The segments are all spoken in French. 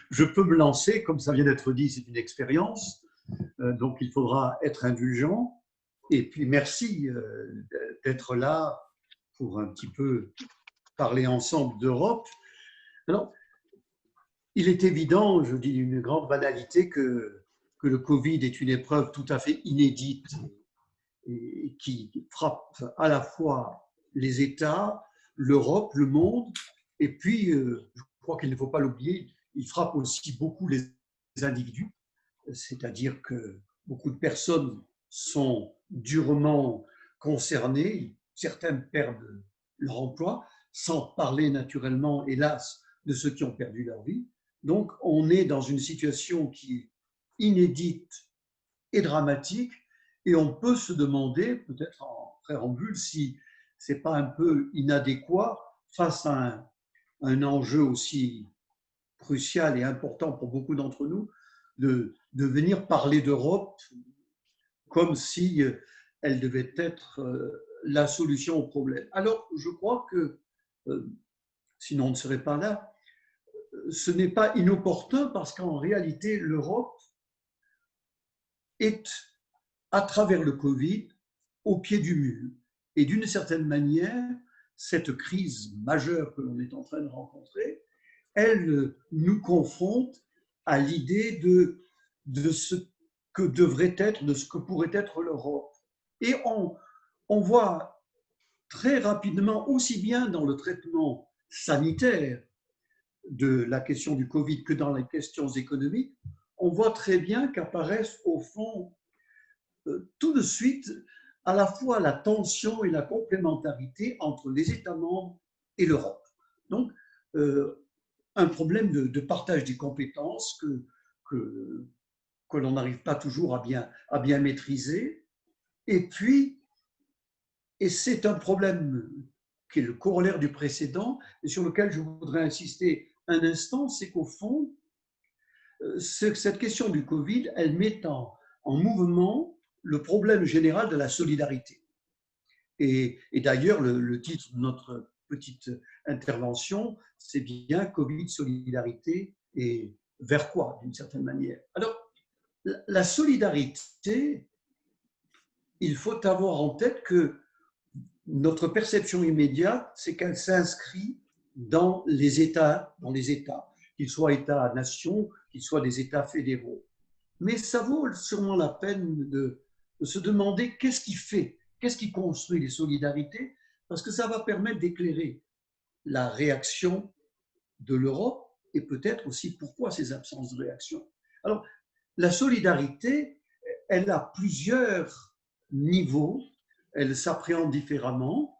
je peux me lancer, comme ça vient d'être dit, c'est une expérience, donc il faudra être indulgent. Et puis merci d'être là pour un petit peu parler ensemble d'Europe. Alors, il est évident, je dis une grande banalité, que le Covid est une épreuve tout à fait inédite et qui frappe à la fois les États, l'Europe, le monde, et puis, je crois qu'il ne faut pas l'oublier, il frappe aussi beaucoup les individus, c'est-à-dire que beaucoup de personnes sont durement concernées, certaines perdent leur emploi, sans parler naturellement, hélas, de ceux qui ont perdu leur vie. Donc, on est dans une situation qui est inédite et dramatique, et on peut se demander, peut-être en préambule, si ce n'est pas un peu inadéquat face à un enjeu aussi crucial et important pour beaucoup d'entre nous, de venir parler d'Europe comme si elle devait être la solution au problème. Alors, je crois que, sinon on ne serait pas là, ce n'est pas inopportun parce qu'en réalité, l'Europe est, à travers le Covid, au pied du mur. Et d'une certaine manière, cette crise majeure que l'on est en train de rencontrer, elle nous confronte à l'idée de ce que devrait être, de ce que pourrait être l'Europe. Et on voit très rapidement, aussi bien dans le traitement sanitaire de la question du Covid que dans les questions économiques, on voit très bien qu'apparaissent au fond tout de suite à la fois la tension et la complémentarité entre les États membres et l'Europe. Donc, un problème de partage des compétences que l'on n'arrive pas toujours à bien maîtriser. Et puis, et c'est un problème qui est le corollaire du précédent, et sur lequel je voudrais insister un instant, c'est qu'au fond, cette question du Covid, elle met en mouvement le problème général de la solidarité. Et d'ailleurs, le titre de notre petite intervention, c'est bien Covid, solidarité, et vers quoi, d'une certaine manière. Alors, la solidarité, il faut avoir en tête que notre perception immédiate, c'est qu'elle s'inscrit dans les États, qu'ils soient États-nations, qu'ils soient des États fédéraux. Mais ça vaut sûrement la peine de se demander qu'est-ce qui fait, qu'est-ce qui construit les solidarités, parce que ça va permettre d'éclairer la réaction de l'Europe et peut-être aussi pourquoi ces absences de réaction. Alors, la solidarité, elle a plusieurs niveaux, elle s'appréhende différemment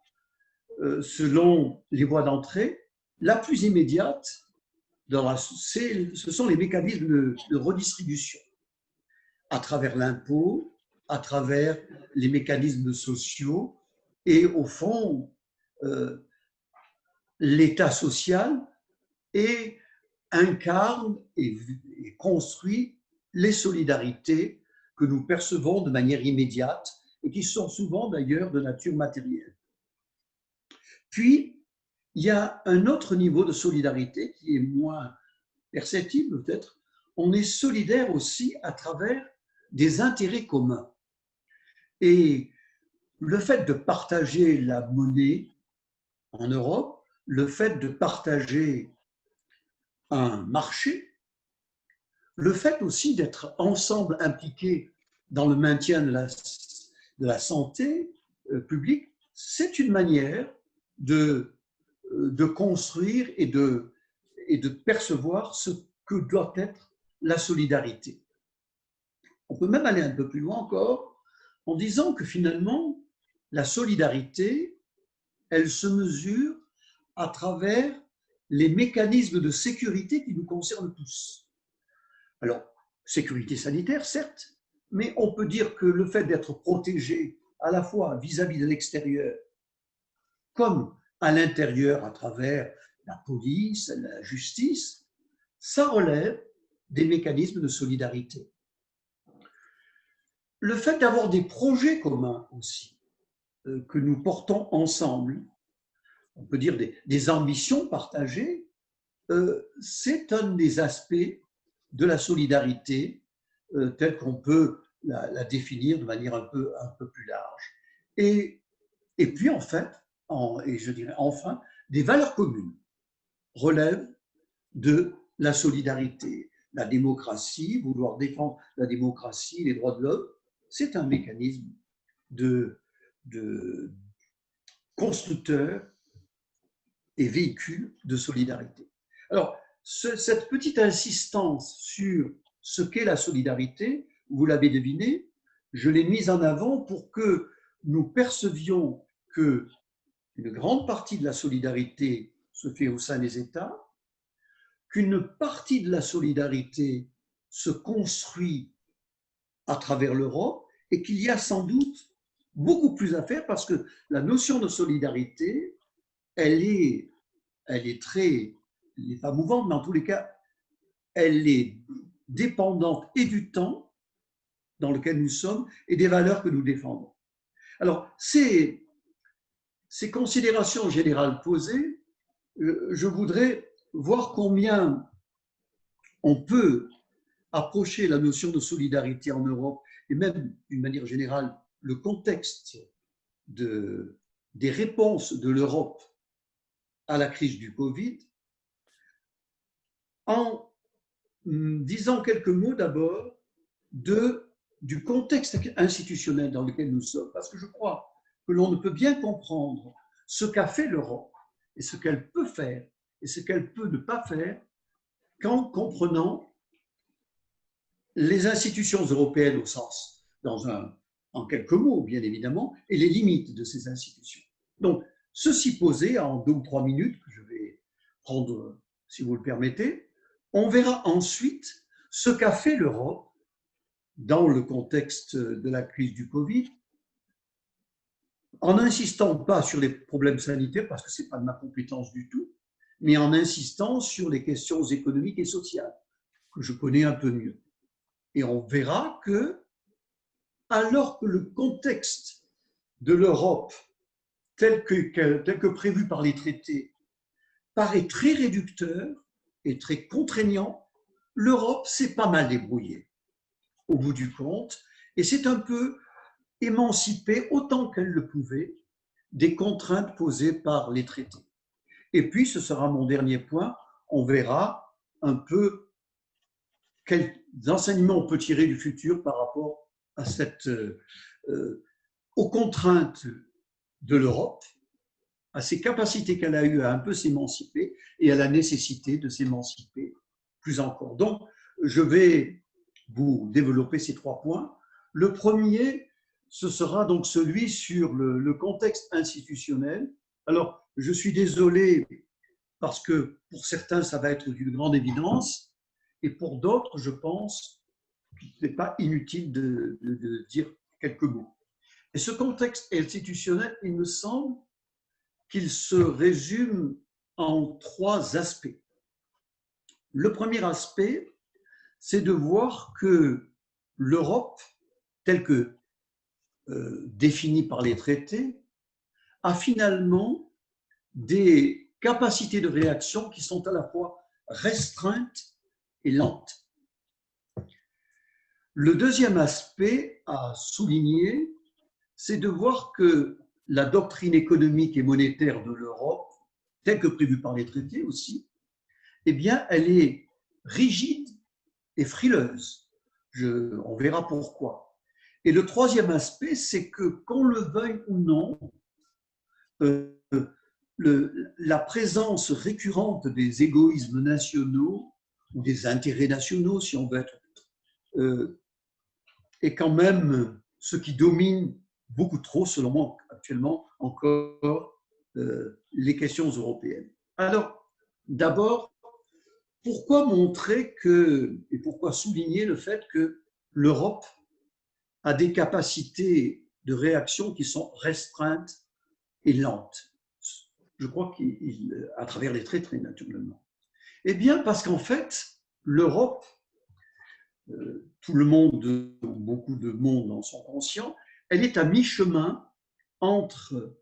selon les voies d'entrée. La plus immédiate, ce sont les mécanismes de redistribution à travers l'impôt, à travers les mécanismes sociaux et au fond, l'État social et incarne et construit les solidarités que nous percevons de manière immédiate et qui sont souvent d'ailleurs de nature matérielle. Puis, il y a un autre niveau de solidarité qui est moins perceptible peut-être. On est solidaire aussi à travers des intérêts communs. Et le fait de partager la monnaie en Europe, le fait de partager un marché, le fait aussi d'être ensemble impliqués dans le maintien de la santé publique, c'est une manière de construire et de percevoir ce que doit être la solidarité. On peut même aller un peu plus loin encore en disant que finalement, la solidarité, elle se mesure à travers les mécanismes de sécurité qui nous concernent tous. Alors, sécurité sanitaire, certes, mais on peut dire que le fait d'être protégé à la fois vis-à-vis de l'extérieur comme à l'intérieur à travers la police, la justice, ça relève des mécanismes de solidarité. Le fait d'avoir des projets communs aussi, que nous portons ensemble, on peut dire des ambitions partagées, c'est un des aspects de la solidarité telle qu'on peut la définir de manière un peu plus large. Et puis, en fait, et je dirais enfin, des valeurs communes relèvent de la solidarité. La démocratie, vouloir défendre la démocratie, les droits de l'homme, c'est un mécanisme de constructeur et véhicule de solidarité. Alors, cette petite insistance sur ce qu'est la solidarité, vous l'avez deviné, je l'ai mise en avant pour que nous percevions que une grande partie de la solidarité se fait au sein des États, qu'une partie de la solidarité se construit à travers l'Europe et qu'il y a sans doute beaucoup plus à faire parce que la notion de solidarité, elle est très, elle n'est pas mouvante, mais en tous les cas, elle est dépendante et du temps dans lequel nous sommes et des valeurs que nous défendons. Alors, ces considérations générales posées, je voudrais voir combien on peut approcher la notion de solidarité en Europe et même d'une manière générale le contexte des réponses de l'Europe à la crise du Covid en disant quelques mots d'abord du contexte institutionnel dans lequel nous sommes, parce que je crois que l'on ne peut bien comprendre ce qu'a fait l'Europe et ce qu'elle peut faire et ce qu'elle peut ne pas faire qu'en comprenant les institutions européennes au sens, en quelques mots bien évidemment, et les limites de ces institutions. Donc, ceci posé en 2 ou 3 minutes, que je vais prendre si vous le permettez, on verra ensuite ce qu'a fait l'Europe dans le contexte de la crise du Covid, en n'insistant pas sur les problèmes sanitaires, parce que ce n'est pas de ma compétence du tout, mais en insistant sur les questions économiques et sociales, que je connais un peu mieux. Et on verra que, alors que le contexte de l'Europe, tel que prévu par les traités, paraît très réducteur et très contraignant, l'Europe s'est pas mal débrouillée au bout du compte, et c'est un peu émancipée autant qu'elle le pouvait des contraintes posées par les traités. Et puis, ce sera mon dernier point, on verra un peu quels enseignements on peut tirer du futur par rapport à aux contraintes de l'Europe, à ses capacités qu'elle a eues à un peu s'émanciper et à la nécessité de s'émanciper plus encore. Donc, je vais vous développer ces 3 points. Le premier, ce sera donc celui sur le contexte institutionnel. Alors, je suis désolé parce que pour certains, ça va être d'une grande évidence et pour d'autres, je pense qu'il n'est pas inutile de dire quelques mots. Et ce contexte institutionnel, il me semble qu'il se résume en 3 aspects. Le premier aspect, c'est de voir que l'Europe, telle que définie par les traités, a finalement des capacités de réaction qui sont à la fois restreintes et lentes. Le deuxième aspect à souligner, c'est de voir que la doctrine économique et monétaire de l'Europe, telle que prévue par les traités aussi, eh bien, elle est rigide et frileuse. On verra pourquoi. Et le troisième aspect, c'est que, qu'on le veuille ou non, la présence récurrente des égoïsmes nationaux ou des intérêts nationaux, si on veut être, est quand même ce qui domine beaucoup trop, selon moi, actuellement, encore les questions européennes. Alors, d'abord, pourquoi montrer et pourquoi souligner le fait que l'Europe a des capacités de réaction qui sont restreintes et lentes? Je crois qu'à travers les traités, naturellement. Eh bien, parce qu'en fait, l'Europe, tout le monde, beaucoup de monde en sont conscients, elle est à mi-chemin entre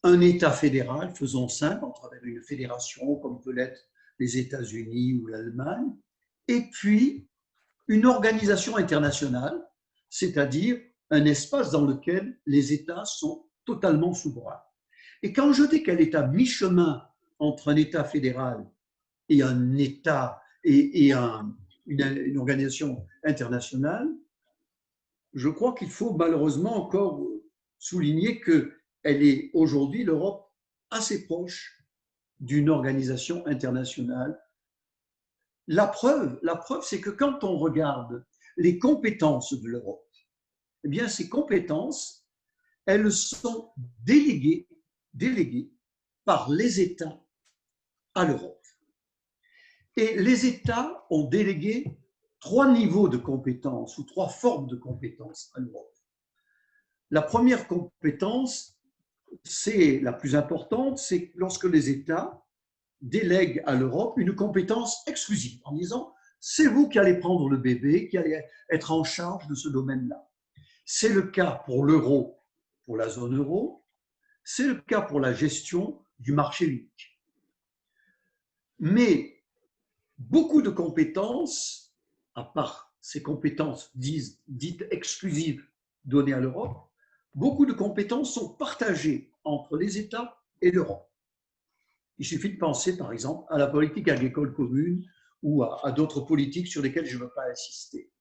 un État fédéral, faisons simple, à travers une fédération, comme peut l'être les États-Unis ou l'Allemagne, et puis une organisation internationale, c'est-à-dire un espace dans lequel les États sont totalement souverains. Et quand je dis qu'elle est à mi-chemin entre un État fédéral et un État et une organisation internationale, je crois qu'il faut malheureusement encore souligner qu'elle est aujourd'hui, l'Europe, assez proche d'une organisation internationale. La preuve, c'est que quand on regarde les compétences de l'Europe, eh bien, ces compétences, elles sont déléguées par les États à l'Europe. Et les États ont délégué 3 niveaux de compétences ou 3 formes de compétences à l'Europe. La première compétence, c'est la plus importante, c'est lorsque les États délèguent à l'Europe une compétence exclusive en disant c'est vous qui allez prendre le bébé, qui allez être en charge de ce domaine-là. C'est le cas pour l'euro, pour la zone euro, c'est le cas pour la gestion du marché unique. Mais beaucoup de compétences, à part ces compétences dites exclusives données à l'Europe, beaucoup de compétences sont partagées entre les États et l'Europe. Il suffit de penser, par exemple, à la politique agricole commune ou à d'autres politiques sur lesquelles je ne veux pas insister.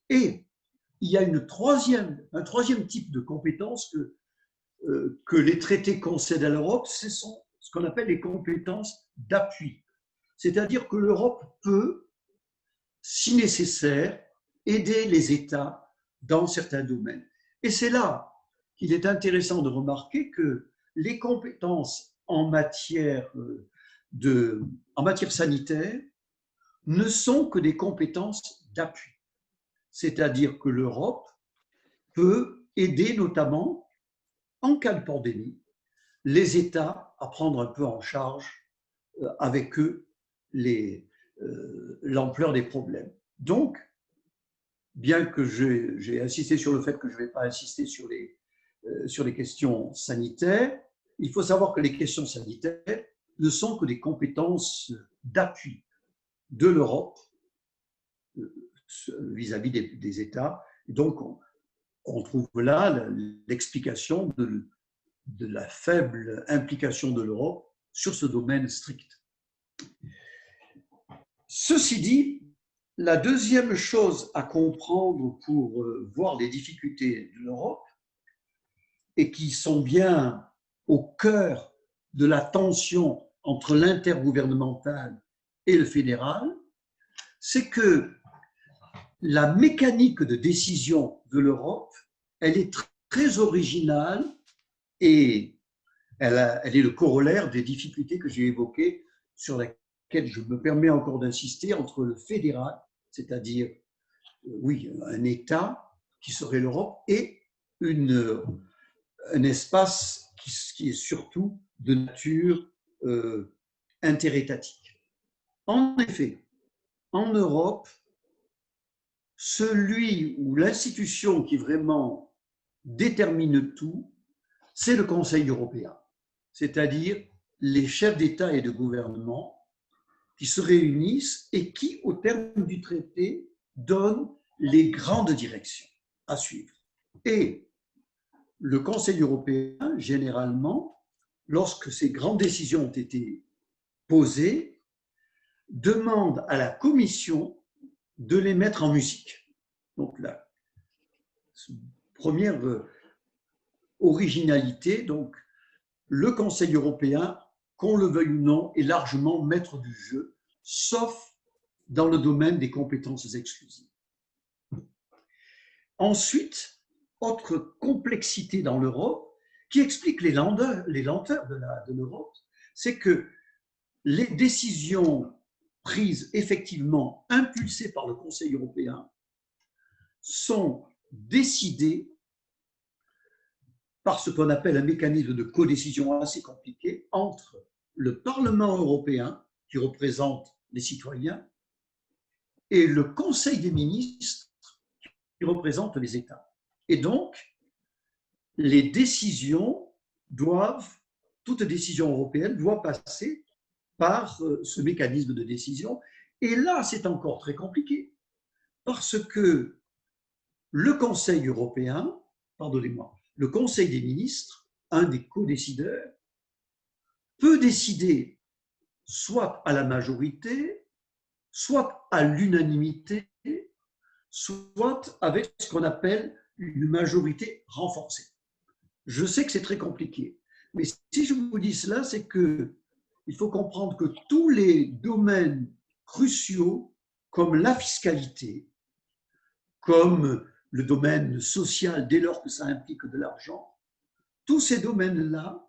Et il y a un troisième type de compétences que les traités concèdent à l'Europe, ce sont ce qu'on appelle les compétences d'appui. C'est-à-dire que l'Europe peut, si nécessaire, aider les États dans certains domaines. Et c'est là qu'il est intéressant de remarquer que les compétences en matière sanitaire ne sont que des compétences d'appui. C'est-à-dire que l'Europe peut aider notamment, en cas de pandémie, les États à prendre un peu en charge avec eux l'ampleur des problèmes. Donc, bien que j'ai insisté sur le fait que je ne vais pas insister sur les questions sanitaires, il faut savoir que les questions sanitaires ne sont que des compétences d'appui de l'Europe vis-à-vis des États. Et donc, on trouve là l'explication de la faible implication de l'Europe sur ce domaine strict. Ceci dit, la deuxième chose à comprendre pour voir les difficultés de l'Europe, et qui sont bien au cœur de la tension entre l'intergouvernemental et le fédéral, c'est que la mécanique de décision de l'Europe, elle est très originale et elle est le corollaire des difficultés que j'ai évoquées, sur lesquelles je me permets encore d'insister, entre le fédéral, c'est-à-dire, oui, un État qui serait l'Europe, et un espace qui est surtout de nature interétatique. En effet, en Europe, celui ou l'institution qui vraiment détermine tout, c'est le Conseil européen, c'est-à-dire les chefs d'État et de gouvernement qui se réunissent et qui, au terme du traité, donnent les grandes directions à suivre. Et le Conseil européen, généralement, lorsque ces grandes décisions ont été posées, demande à la Commission de les mettre en musique. Donc la première originalité, donc le Conseil européen, qu'on le veuille ou non, est largement maître du jeu, sauf dans le domaine des compétences exclusives. Ensuite, autre complexité dans l'Europe, qui explique les lenteurs de l'Europe, c'est que les décisions prises effectivement, impulsées par le Conseil européen, sont décidées par ce qu'on appelle un mécanisme de codécision assez compliqué entre le Parlement européen, qui représente les citoyens, et le Conseil des ministres, qui représente les États. Et donc, les décisions toutes décisions européennes doivent passer par ce mécanisme de décision. Et là, c'est encore très compliqué, parce que le Conseil européen, pardonnez-moi, le Conseil des ministres, un des co-décideurs, peut décider soit à la majorité, soit à l'unanimité, soit avec ce qu'on appelle une majorité renforcée. Je sais que c'est très compliqué, mais si je vous dis cela, c'est qu'il faut comprendre que tous les domaines cruciaux, comme la fiscalité, comme le domaine social, dès lors que ça implique de l'argent, tous ces domaines-là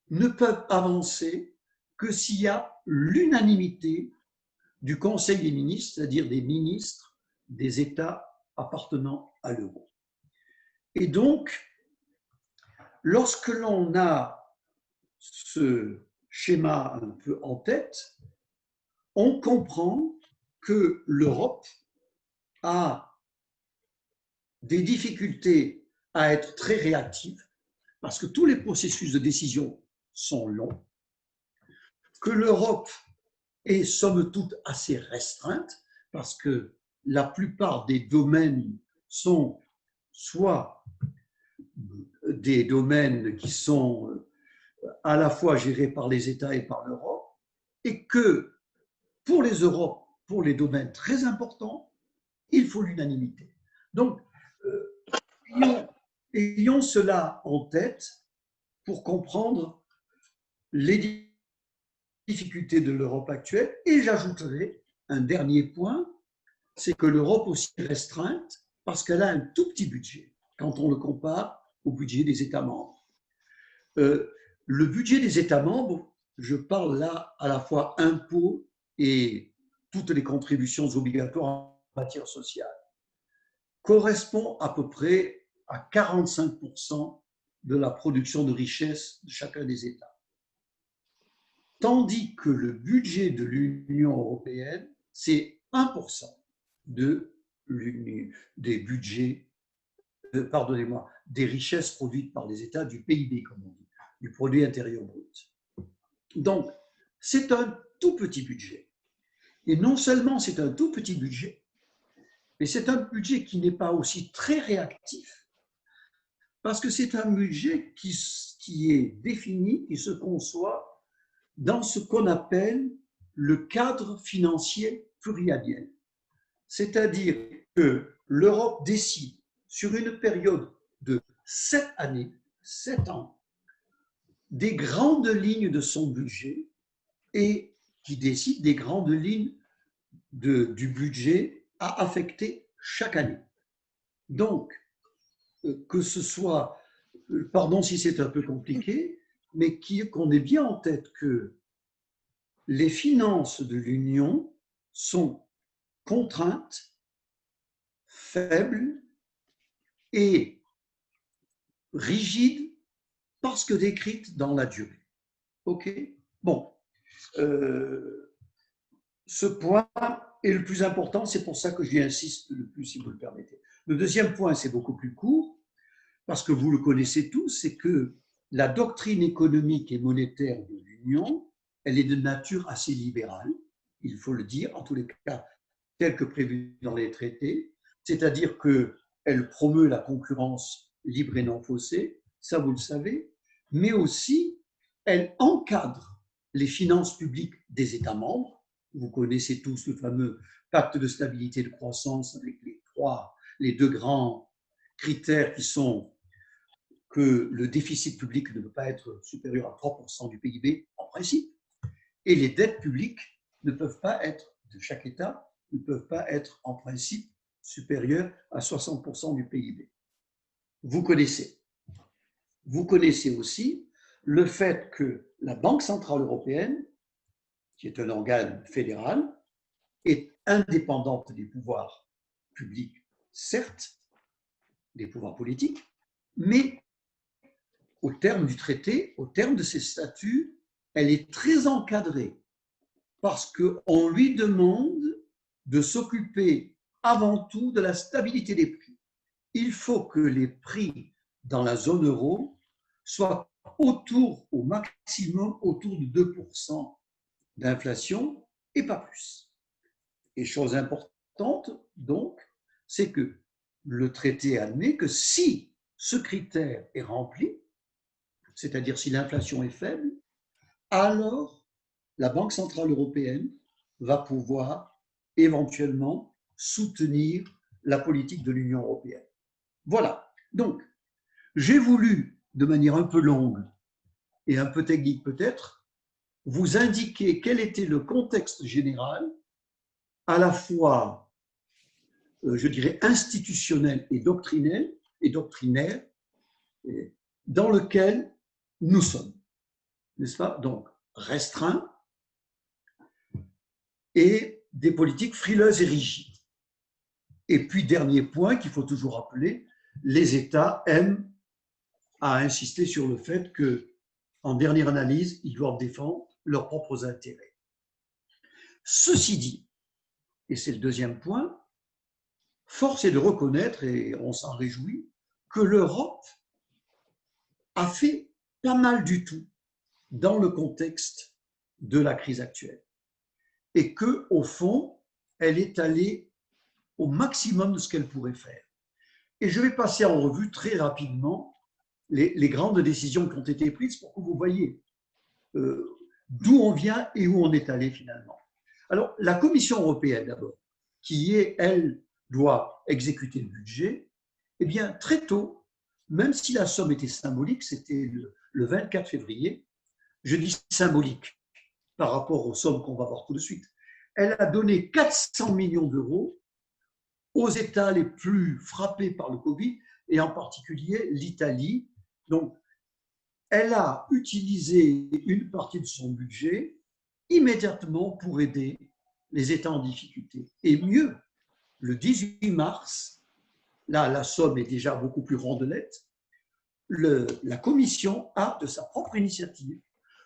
ne peuvent avancer que s'il y a l'unanimité du Conseil des ministres, c'est-à-dire des ministres des États appartenant à l'euro. Et donc, lorsque l'on a ce schéma un peu en tête, on comprend que l'Europe a des difficultés à être très réactive, parce que tous les processus de décision sont longs, que l'Europe est somme toute assez restreinte, parce que la plupart des domaines sont soit des domaines qui sont à la fois gérés par les États et par l'Europe, et que pour les Europes, pour les domaines très importants, il faut l'unanimité. Donc, ayons cela en tête pour comprendre les difficultés de l'Europe actuelle. Et j'ajouterai un dernier point, c'est que l'Europe aussi est restreinte parce qu'elle a un tout petit budget quand on le compare au budget des États membres. Le budget des États membres, je parle là à la fois impôts et toutes les contributions obligatoires en matière sociale, correspond à peu près à 45% de la production de richesse de chacun des États. Tandis que le budget de l'Union européenne, c'est 1% des budgets, pardonnez-moi, des richesses produites par les États, du PIB, comme on dit, du produit intérieur brut. Donc, c'est un tout petit budget. Et non seulement c'est un tout petit budget, mais c'est un budget qui n'est pas aussi très réactif, parce que c'est un budget qui est défini, qui se conçoit dans ce qu'on appelle le cadre financier pluriannuel. C'est-à-dire que l'Europe décide sur une période de 7 années, 7 ans, des grandes lignes de son budget et qui décide des grandes lignes du budget à affecter chaque année. Donc, que ce soit, pardon si c'est un peu compliqué, mais qu'on ait bien en tête que les finances de l'Union sont contraintes, faibles et rigides parce que décrites dans la durée. OK? Bon. Ce point est le plus important, c'est pour ça que j'y insiste le plus, si vous le permettez. Le deuxième point, c'est beaucoup plus court, parce que vous le connaissez tous, c'est que la doctrine économique et monétaire de l'Union, elle est de nature assez libérale, il faut le dire, en tous les cas, tel que prévu dans les traités, c'est-à-dire qu'elle promeut la concurrence libre et non faussée, ça vous le savez, mais aussi elle encadre les finances publiques des États membres. Vous connaissez tous le fameux pacte de stabilité et de croissance avec les deux grands critères qui sont que le déficit public ne peut pas être supérieur à 3% du PIB en principe, et les dettes publiques ne peuvent pas être, de chaque État, ne peuvent pas être en principe supérieures à 60% du PIB. Vous connaissez. Vous connaissez aussi le fait que la Banque centrale européenne, qui est un organe fédéral, est indépendante des pouvoirs publics, certes, des pouvoirs politiques, mais au terme du traité, au terme de ses statuts, elle est très encadrée parce qu'on lui demande de s'occuper avant tout de la stabilité des prix. Il faut que les prix dans la zone euro soient au maximum autour de 2% d'inflation et pas plus. Et chose importante, donc, c'est que le traité admet que si ce critère est rempli, c'est-à-dire si l'inflation est faible, alors la Banque centrale européenne va pouvoir éventuellement soutenir la politique de l'Union européenne. Voilà. Donc, j'ai voulu, de manière un peu longue et un peu technique peut-être, vous indiquer quel était le contexte général, à la fois, je dirais, institutionnel et doctrinaire, dans lequel nous sommes, n'est-ce pas? Donc, restreint et des politiques frileuses et rigides. Et puis, dernier point qu'il faut toujours rappeler, les États aiment à insister sur le fait que, en dernière analyse, ils doivent défendre leurs propres intérêts. Ceci dit, et c'est le deuxième point, force est de reconnaître, et on s'en réjouit, que l'Europe a fait pas mal du tout dans le contexte de la crise actuelle. Et que, au fond, elle est allée au maximum de ce qu'elle pourrait faire. Et je vais passer en revue très rapidement les grandes décisions qui ont été prises pour que vous voyez d'où on vient et où on est allé finalement. Alors, la Commission européenne d'abord, qui elle, doit exécuter le budget, eh bien, très tôt, même si la somme était symbolique, c'était le 24 février, je dis symbolique par rapport aux sommes qu'on va voir tout de suite, elle a donné 400 millions d'euros aux États les plus frappés par le Covid, et en particulier l'Italie. Donc, elle a utilisé une partie de son budget immédiatement pour aider les États en difficulté. Et mieux, le 18 mars, là, la somme est déjà beaucoup plus rondelette, la Commission a, de sa propre initiative,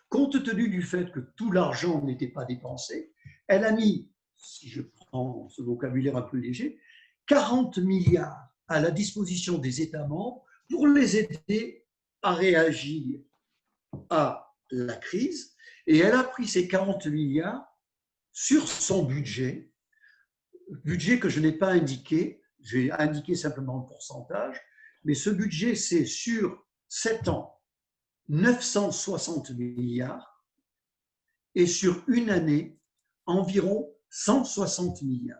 compte tenu du fait que tout l'argent n'était pas dépensé, elle a mis, si je prends ce vocabulaire un peu léger, 40 milliards à la disposition des États membres pour les aider à réagir à la crise. Et elle a pris ces 40 milliards sur son budget que je n'ai pas indiqué, j'ai indiqué simplement le pourcentage, mais ce budget, c'est sur 7 ans, 960 milliards, et sur une année, environ 160 milliards.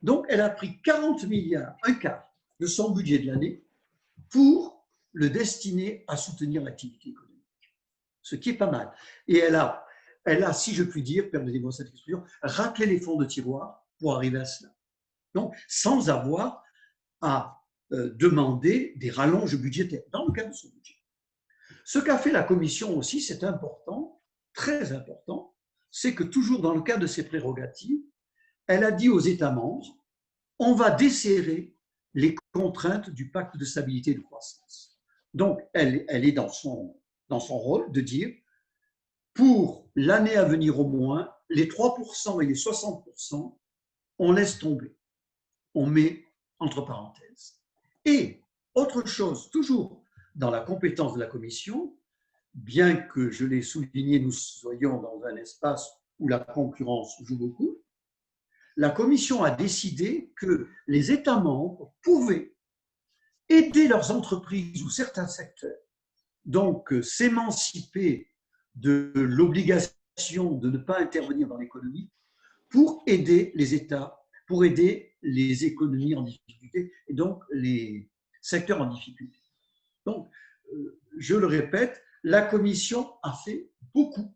Donc, elle a pris 40 milliards, un quart de son budget de l'année, pour le destiner à soutenir l'activité économique. Ce qui est pas mal. Et elle a, si je puis dire, permettez-moi cette expression, raclé les fonds de tiroir pour arriver à cela. Donc, sans avoir à demander des rallonges budgétaires dans le cadre de son budget. Ce qu'a fait la Commission aussi, c'est important, très important, c'est que toujours dans le cadre de ses prérogatives, elle a dit aux États membres, on va desserrer les contraintes du pacte de stabilité et de croissance. Donc, elle est dans son rôle de dire, pour l'année à venir au moins, les 3% et les 60%, on laisse tomber. On met entre parenthèses. Et autre chose, toujours dans la compétence de la Commission, bien que je l'ai souligné, nous soyons dans un espace où la concurrence joue beaucoup, la Commission a décidé que les États membres pouvaient aider leurs entreprises ou certains secteurs, donc s'émanciper de l'obligation de ne pas intervenir dans l'économie pour aider les États, pour aider les économies en difficulté et donc les secteurs en difficulté. Donc, je le répète, la Commission a fait beaucoup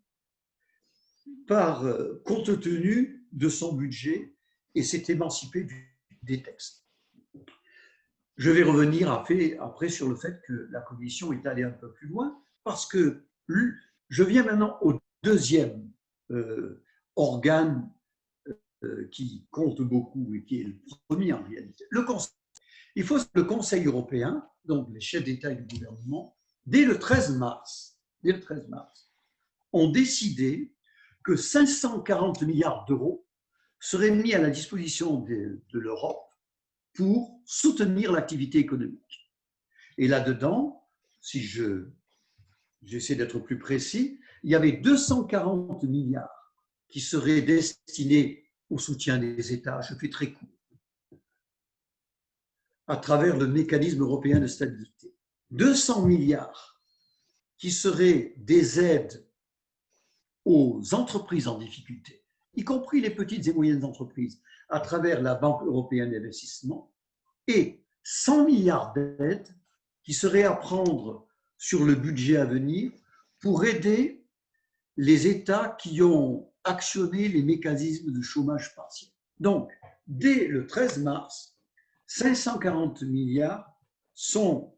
compte tenu de son budget et s'est émancipée des textes. Je vais revenir après sur le fait que la Commission est allée un peu plus loin parce que je viens maintenant au deuxième organe qui compte beaucoup et qui est le premier en réalité, le Conseil. Il faut que le Conseil européen, donc les chefs d'État et de gouvernement, dès le 13 mars, ont décidé que 540 milliards d'euros seraient mis à la disposition de l'Europe pour soutenir l'activité économique. Et là-dedans, si j'essaie d'être plus précis, il y avait 240 milliards qui seraient destinés au soutien des États, je fais très court, à travers le mécanisme européen de stabilité. 200 milliards qui seraient des aides aux entreprises en difficulté, y compris les petites et moyennes entreprises, à travers la Banque européenne d'investissement, et 100 milliards d'aides qui seraient à prendre sur le budget à venir pour aider les États qui ont actionné les mécanismes de chômage partiel. Donc, dès le 13 mars, 540 milliards sont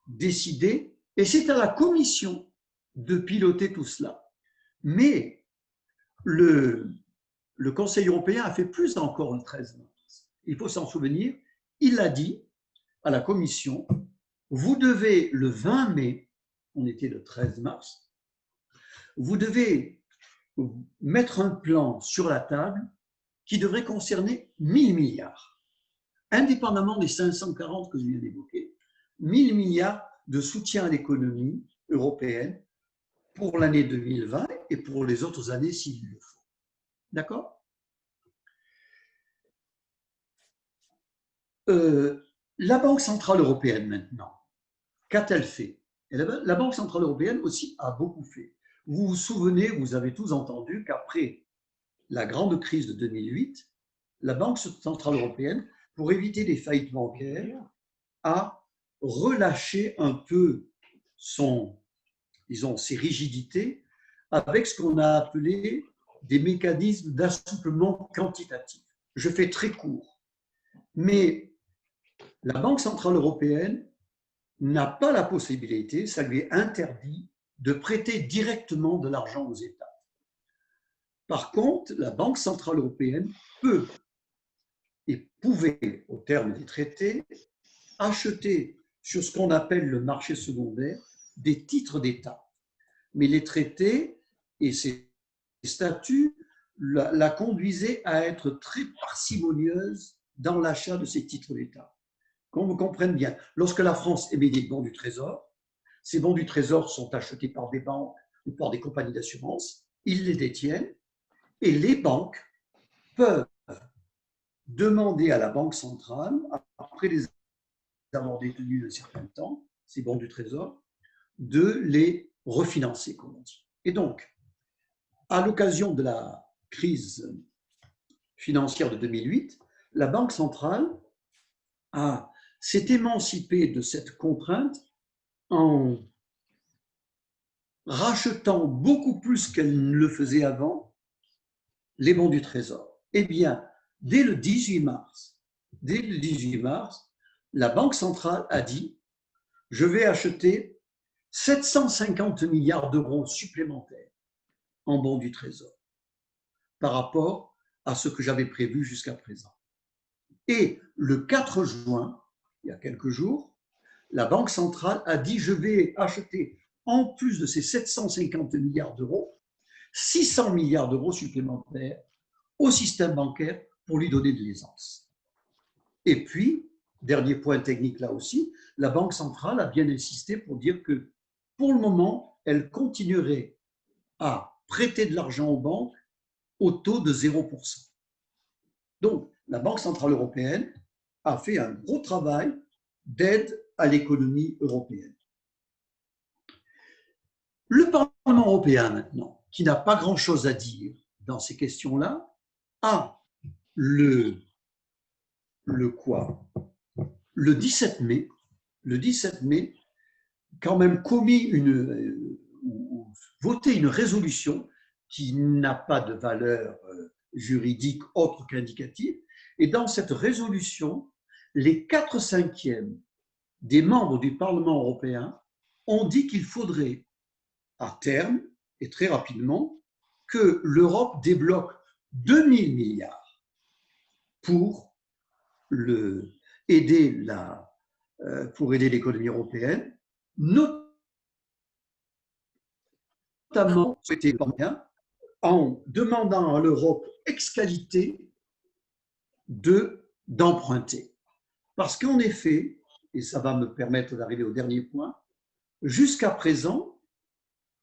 décidés et c'est à la Commission de piloter tout cela. Mais le Conseil européen a fait plus encore le 13 mars. Il faut s'en souvenir, il a dit à la Commission, vous devez le 20 mai, on était le 13 mars, vous devez mettre un plan sur la table qui devrait concerner 1000 milliards, indépendamment des 540 que je viens d'évoquer, 1000 milliards de soutien à l'économie européenne pour l'année 2020 et pour les autres années s'il le faut. D'accord ? La Banque centrale européenne maintenant, qu'a-t-elle fait ? La Banque centrale européenne aussi a beaucoup fait. Vous vous souvenez, vous avez tous entendu qu'après la grande crise de 2008, la Banque centrale européenne, pour éviter des faillites bancaires, a relâché un peu ses rigidités avec ce qu'on a appelé des mécanismes d'assouplement quantitatif. Je fais très court, mais la Banque centrale européenne n'a pas la possibilité, ça lui est interdit, de prêter directement de l'argent aux États. Par contre, la Banque centrale européenne peut et pouvait, au terme des traités, acheter sur ce qu'on appelle le marché secondaire des titres d'État. Mais les traités et ces statuts la conduisaient à être très parcimonieuse dans l'achat de ces titres d'État. Qu'on me comprenne bien, lorsque la France émet des bons du Trésor, ces bons du Trésor sont achetés par des banques ou par des compagnies d'assurance, ils les détiennent et les banques peuvent demander à la Banque centrale, après les avoir détenus un certain temps, ces bons du Trésor, de les refinancer, comme on dit. Et donc, à l'occasion de la crise financière de 2008, la Banque centrale s'est émancipée de cette contrainte en rachetant beaucoup plus qu'elle ne le faisait avant les bons du Trésor. Eh bien, dès le 18 mars, la Banque centrale a dit « Je vais acheter 750 milliards d'euros supplémentaires en bons du Trésor par rapport à ce que j'avais prévu jusqu'à présent. » Et le 4 juin, il y a quelques jours, la Banque centrale a dit « Je vais acheter, en plus de ces 750 milliards d'euros, 600 milliards d'euros supplémentaires au système bancaire pour lui donner de l'aisance. » Et puis, dernier point technique là aussi, la Banque centrale a bien insisté pour dire que pour le moment, elle continuerait à prêter de l'argent aux banques au taux de 0%. Donc, la Banque centrale européenne a fait un gros travail d'aide à l'économie européenne. Le Parlement européen, maintenant, qui n'a pas grand-chose à dire dans ces questions-là, a le 17 mai, quand même voté une résolution qui n'a pas de valeur juridique autre qu'indicative. Et dans cette résolution, les 4/5 des membres du Parlement européen ont dit qu'il faudrait, à terme et très rapidement, que l'Europe débloque 2000 milliards pour aider l'économie européenne, notamment en demandant à l'Europe ex qualité d'emprunter. Parce qu'en effet, et ça va me permettre d'arriver au dernier point, jusqu'à présent,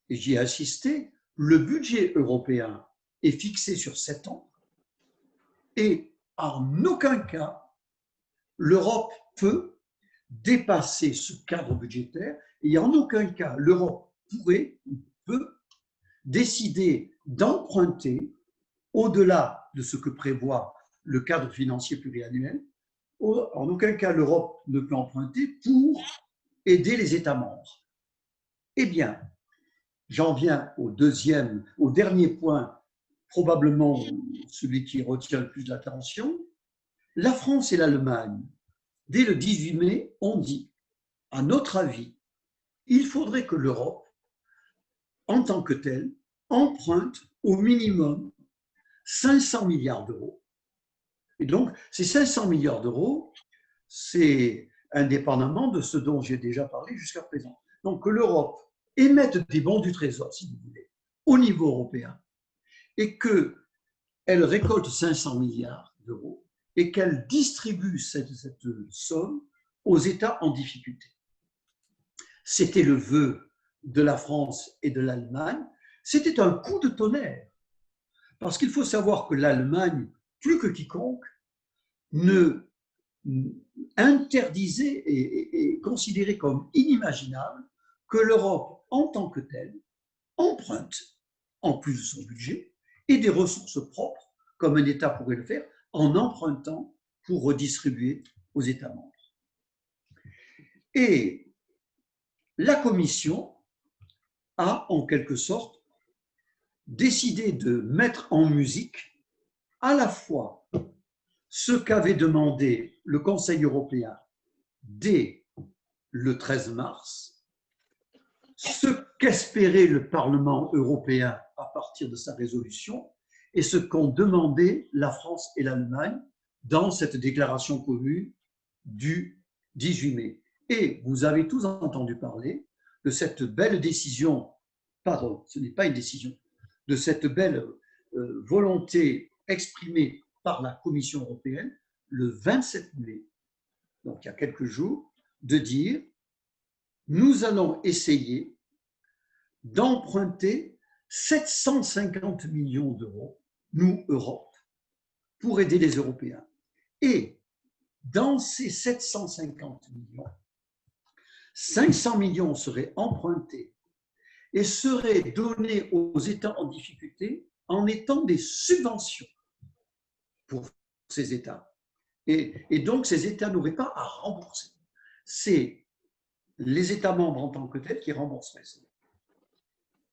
et j'y ai assisté, le budget européen est fixé sur 7 ans et en aucun cas, l'Europe peut dépasser ce cadre budgétaire et en aucun cas, l'Europe pourrait ou peut décider d'emprunter au-delà de ce que prévoit le cadre financier pluriannuel. En aucun cas, l'Europe ne peut emprunter pour aider les États membres. Eh bien, j'en viens au dernier point, probablement celui qui retient le plus l'attention. La France et l'Allemagne, dès le 18 mai, ont dit, à notre avis, il faudrait que l'Europe, en tant que telle, emprunte au minimum 500 milliards d'euros. Et donc, ces 500 milliards d'euros, c'est indépendamment de ce dont j'ai déjà parlé jusqu'à présent. Donc, que l'Europe émette des bons du Trésor, si vous voulez, au niveau européen, et qu'elle récolte 500 milliards d'euros et qu'elle distribue cette somme aux États en difficulté. C'était le vœu de la France et de l'Allemagne. C'était un coup de tonnerre, parce qu'il faut savoir que l'Allemagne, plus que quiconque, interdisait et considérait comme inimaginable que l'Europe, en tant que telle, emprunte, en plus de son budget, et des ressources propres, comme un État pourrait le faire, en empruntant pour redistribuer aux États membres. Et la Commission a, en quelque sorte, décidé de mettre en musique à la fois ce qu'avait demandé le Conseil européen dès le 13 mars, ce qu'espérait le Parlement européen à partir de sa résolution et ce qu'ont demandé la France et l'Allemagne dans cette déclaration commune du 18 mai. Et vous avez tous entendu parler de cette belle décision, pardon, ce n'est pas une décision, de cette belle volonté exprimée par la Commission européenne le 27 mai, donc il y a quelques jours, de dire nous allons essayer d'emprunter 750 millions d'euros, nous, Europe, pour aider les Européens. Et dans ces 750 millions, 500 millions seraient empruntés et seraient donnés aux États en difficulté en étant des subventions pour ces États. Et donc, ces États n'auraient pas à rembourser. C'est les États membres en tant que tels qui rembourseraient ça.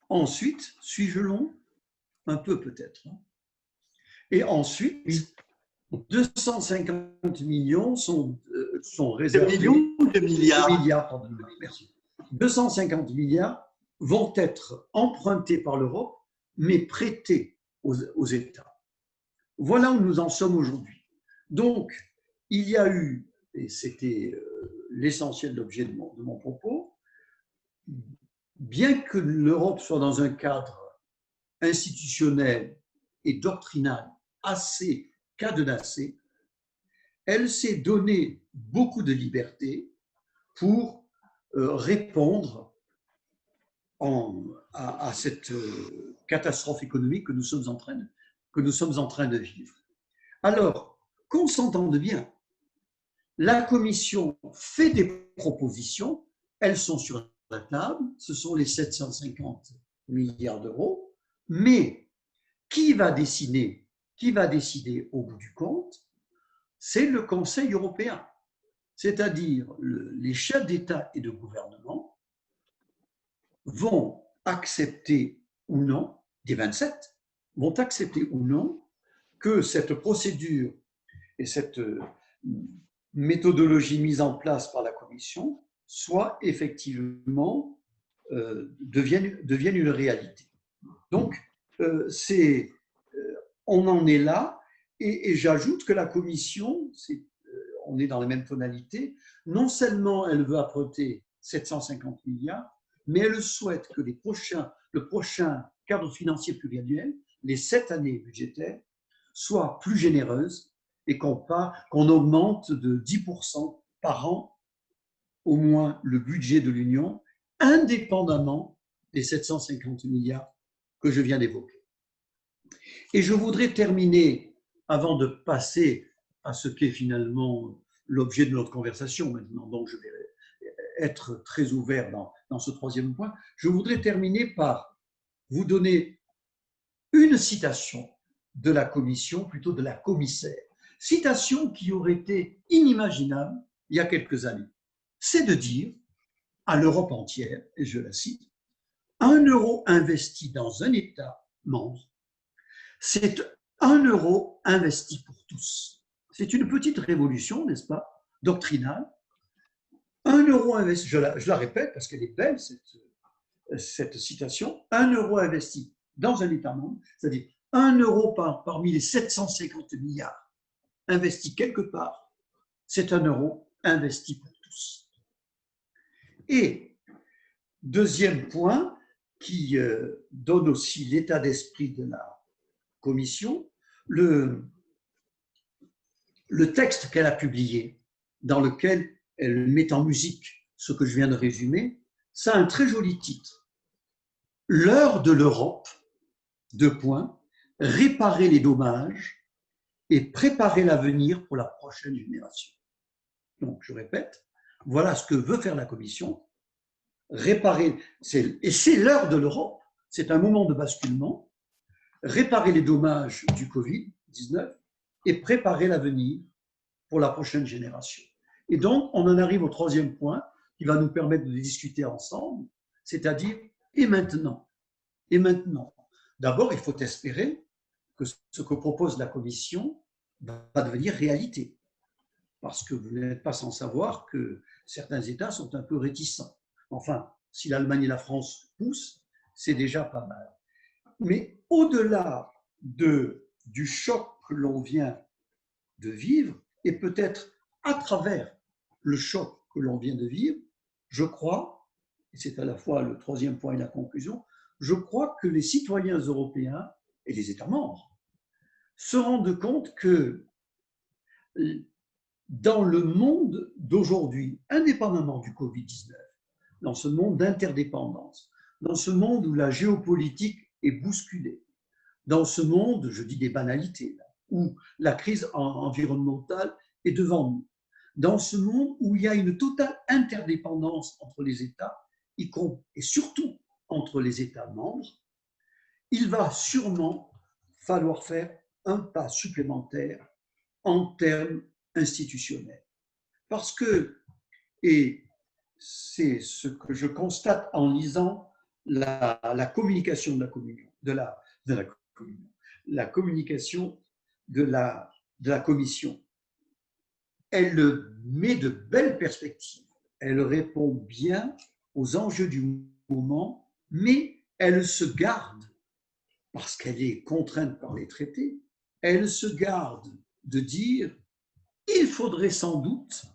Ensuite, suis-je long? Un peu peut-être. Et ensuite, 250 millions sont réservés. De milliards. Pardon, merci. 250 milliards vont être empruntés par l'Europe, mais prêtés aux États. Voilà où nous en sommes aujourd'hui. Donc, il y a eu, et c'était l'essentiel de l'objet de mon propos, bien que l'Europe soit dans un cadre institutionnel et doctrinal assez cadenassé, elle s'est donné beaucoup de liberté pour répondre à cette catastrophe économique que nous sommes en train de vivre. Alors, qu'on s'entende bien, la Commission fait des propositions, elles sont sur la table, ce sont les 750 milliards d'euros, mais qui va décider au bout du compte? C'est le Conseil européen, c'est-à-dire les chefs d'État et de gouvernement vont accepter ou non, des 27, vont accepter ou non que cette procédure et cette méthodologie mise en place par la Commission soit effectivement, devienne une réalité. Donc, on en est là, et j'ajoute que la Commission, on est dans la même tonalité, non seulement elle veut apporter 750 milliards, mais elle souhaite que le prochain cadre financier pluriannuel, les 7 années budgétaires, soit plus généreuse et qu'on augmente de 10% par an au moins le budget de l'Union, indépendamment des 750 milliards que je viens d'évoquer. Et je voudrais terminer, avant de passer à ce qu'est finalement l'objet de notre conversation maintenant, donc je vais être très ouvert dans ce troisième point, je voudrais terminer par vous donner une citation de la commission, plutôt de la commissaire, citation qui aurait été inimaginable il y a quelques années. C'est de dire à l'Europe entière, et je la cite, 1 euro investi dans un État membre, c'est 1 euro investi pour tous. C'est une petite révolution, n'est-ce pas, doctrinale. 1 euro investi, je la répète parce qu'elle est belle, cette citation, 1 euro investi dans un État membre, c'est-à-dire 1 euro parmi les 750 milliards investis quelque part, c'est 1 euro investi pour tous. Et deuxième point qui donne aussi l'état d'esprit de la Commission, le texte qu'elle a publié, dans lequel elle met en musique ce que je viens de résumer, ça a un très joli titre. L'heure de l'Europe, : réparer les dommages et préparer l'avenir pour la prochaine génération. Donc, je répète, voilà ce que veut faire la Commission. Réparer, et c'est l'heure de l'Europe, c'est un moment de basculement, réparer les dommages du Covid-19 et préparer l'avenir pour la prochaine génération. Et donc, on en arrive au troisième point qui va nous permettre de discuter ensemble, c'est-à-dire, et maintenant ? Et maintenant ? D'abord, il faut espérer que ce que propose la Commission va devenir réalité. Parce que vous n'êtes pas sans savoir que certains États sont un peu réticents. Enfin, si l'Allemagne et la France poussent, c'est déjà pas mal. Mais au-delà du choc que l'on vient de vivre, et peut-être à travers le choc que l'on vient de vivre, je crois, et c'est à la fois le troisième point et la conclusion, je crois que les citoyens européens et les États membres se rendent compte que dans le monde d'aujourd'hui, indépendamment du Covid-19, dans ce monde d'interdépendance, dans ce monde où la géopolitique est bousculée, dans ce monde, je dis des banalités, où la crise environnementale est devant nous, dans ce monde où il y a une totale interdépendance entre les États, et surtout entre les États membres, il va sûrement falloir faire un pas supplémentaire en termes institutionnels. Parce que, et c'est ce que je constate en lisant la communication de la communion, la communication de la commission, elle met de belles perspectives, elle répond bien aux enjeux du moment, mais elle se garde, parce qu'elle est contrainte par les traités, elle se garde de dire il faudrait sans doute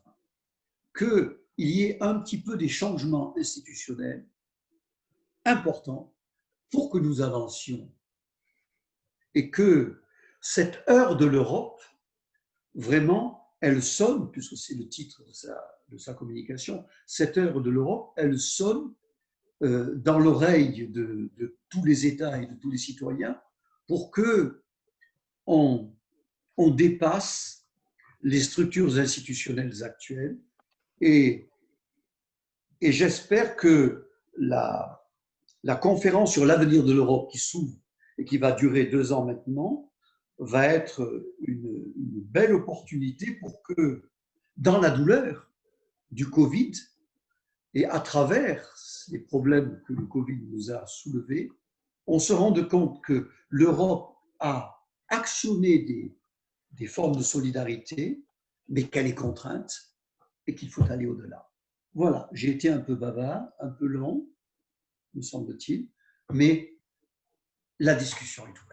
qu'il y ait un petit peu des changements institutionnels importants pour que nous avancions et que cette heure de l'Europe, vraiment, elle sonne, puisque c'est le titre de sa communication, cette heure de l'Europe, elle sonne dans l'oreille de tous les États et de tous les citoyens pour qu'on dépasse les structures institutionnelles actuelles et j'espère que la conférence sur l'avenir de l'Europe qui s'ouvre et qui va durer 2 ans maintenant va être une belle opportunité pour que, dans la douleur du Covid et à travers les problèmes que le Covid nous a soulevés, on se rende compte que l'Europe a actionné des formes de solidarité, mais qu'elle est contrainte et qu'il faut aller au-delà. Voilà, j'ai été un peu bavard, un peu long, me semble-t-il, mais la discussion est ouverte.